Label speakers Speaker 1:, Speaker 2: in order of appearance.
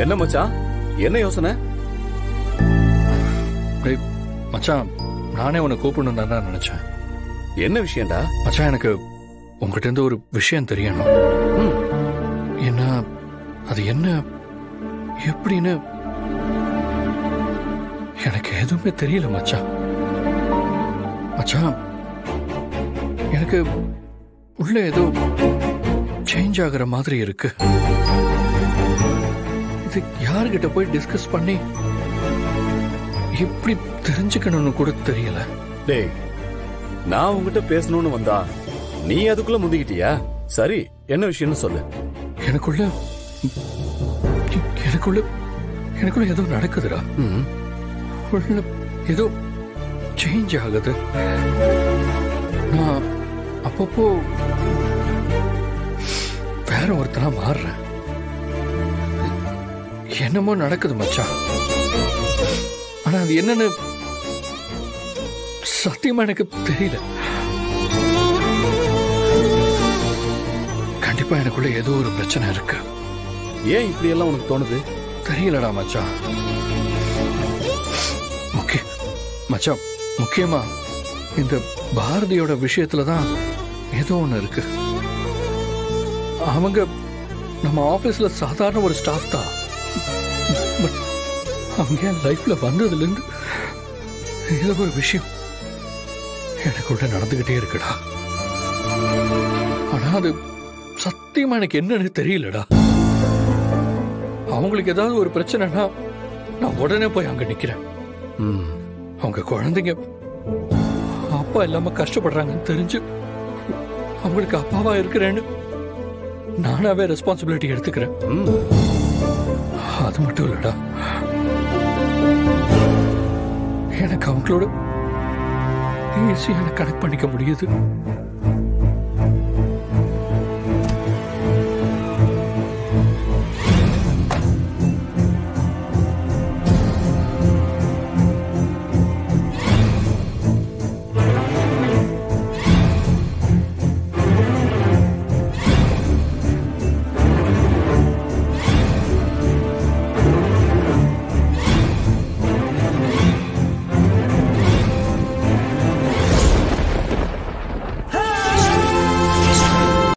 Speaker 1: என்ன மச்சான், என்ன யோசனை?
Speaker 2: மச்சான், நானே உன்னை கூப்பிடணும் தான் நினைச்சேன்.
Speaker 1: என்ன விஷயம்டா?
Speaker 2: மச்சான், எனக்கு உங்ககிட்ட இருந்து ஒரு விஷயம் தெரியணும். என்ன அது, என்ன எப்படின்னு எனக்கு எதுவுமே தெரியல மச்சான். மச்சான், எனக்கு உள்ள ஏதோ சேஞ்ச் ஆகுற மாதிரி இருக்கு. இது யாருகிட்ட போய் டிஸ்கஸ் பண்ணி எப்படி தெரிஞ்சுக்கணும்னு கூட தெரியல.
Speaker 1: டேய், நான் உங்ககிட்ட பேசணும்னு வந்தா நீ அதுக்குள்ள முந்திக்கிட்டியா? சரி, என்ன விஷயம்னு சொல்லு.
Speaker 2: எனக்குள்ள எனக்குள்ள எனக்குள்ள ஏதோ நடக்குதுடா. உள்ள ஏதோ சேஞ்ச் ஆகுது. நான் அப்பப்போ வேற ஒருத்தனா மாறுறேன். என்னமோ நடக்குது மச்சான். ஆனா அது என்னன்னு சத்தியமா எனக்கு தெரியல. கண்டிப்பா எனக்குள்ள ஏதோ ஒரு பிரச்சனை இருக்கு.
Speaker 1: ஏன் இப்படி எல்லாம் உனக்கு தோணுது?
Speaker 2: தெரியலடா மச்சான். மச்சான், முக்கியமா இந்த பாரதியோட விஷயத்துலதான் ஏதோ ஒண்ணு இருக்கு. அவங்க நம்ம ஆபீஸ்ல சாதாரண ஒரு ஸ்டாஃப் தான். அவங்க என் லைஃப்ல வந்ததுல இருந்து ஏதோ ஒரு விஷயம் எனக்குள்ள நடந்துகிட்டே இருக்குடா. ஆனா அது சத்தியமா எனக்கு என்னன்னு தெரியலடா. அவங்களுக்கு ஏதாவது ஒரு பிரச்சனைனா நான் உடனே போய் அங்க நிக்கிறேன். அவங்க குழந்தைங்க அப்பா இல்லாம கஷ்டப்படுறாங்கன்னு தெரிஞ்சு அவங்களுக்கு அப்பாவா இருக்கிறேன்னு நானாவே ரெஸ்பான்சிபிலிட்டி எடுத்துக்கிறேன். அது மட்டும் இல்லடா, எனக்கு அவங்களோட ஈஸியா கனெக்ட் பண்ணிக்க முடியுது.